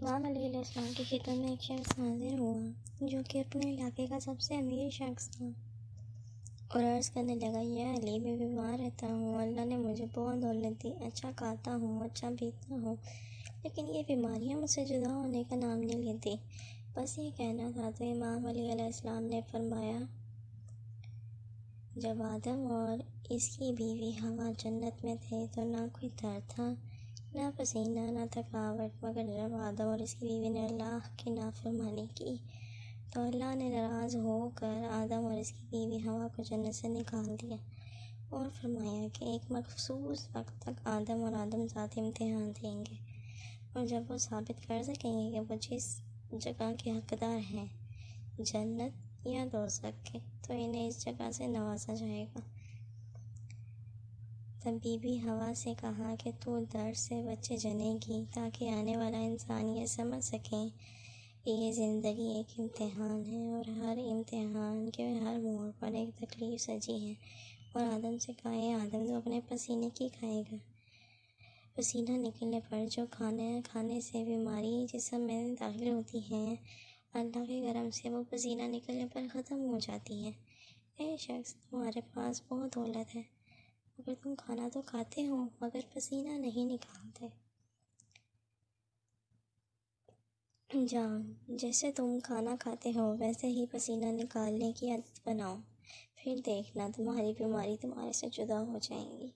امام علیہ السلام کی خدمت میں ایک شخص حاضر ہوا جو کہ اپنے علاقے کا سب سے امیر شخص تھا، اور عرض کرنے لگا، یا علی، میں بیمار رہتا ہوں، اللہ نے مجھے بہت دولت دی، اچھا کھاتا ہوں، اچھا پیتا ہوں، لیکن یہ بیماریاں مجھ سے جدا ہونے کا نام نہیں لیتی۔ بس یہ کہنا تھا تو امام علیہ السلام نے فرمایا، جب آدم اور اس کی بیوی حوا جنت میں تھے تو نہ کوئی درد تھا، نہ پسینہ، نہ تھکاوٹ، مگر جب آدم اور اس کی بیوی نے اللہ کی نافرمانی کی تو اللہ نے ناراض ہو کر آدم اور اس کی بیوی حوا کو جنت سے نکال دیا، اور فرمایا کہ ایک مخصوص وقت تک آدم اور آدم ذات امتحان دیں گے، اور جب وہ ثابت کر سکیں گے کہ وہ جس جگہ کے حقدار ہیں، جنت یا دوزخ کے، تو انہیں اس جگہ سے نوازا جائے گا۔ تب بی بی حوا سے کہا کہ تو درد سے بچے جنے گی تاکہ آنے والا انسان یہ سمجھ سکیں کہ یہ زندگی ایک امتحان ہے، اور ہر امتحان کے ہر موڑ پر ایک تکلیف سجی ہے۔ اور آدم سے کہا، اے آدم، تو اپنے پسینے کی کھائے گا؟ پسینہ نکلنے پر جو کھانے سے بیماری جسم میں داخل ہوتی ہے، اللہ کے کرم سے وہ پسینہ نکلنے پر ختم ہو جاتی ہے۔ اے شخص، تمہارے پاس بہت دولت ہے، مگر تم کھانا تو کھاتے ہو مگر پسینہ نہیں نکالتے۔ جاؤ، جیسے تم کھانا کھاتے ہو ویسے ہی پسینہ نکالنے کی عادت بناؤ، پھر دیکھنا تمہاری بیماری تمہارے سے جدا ہو جائیں گی۔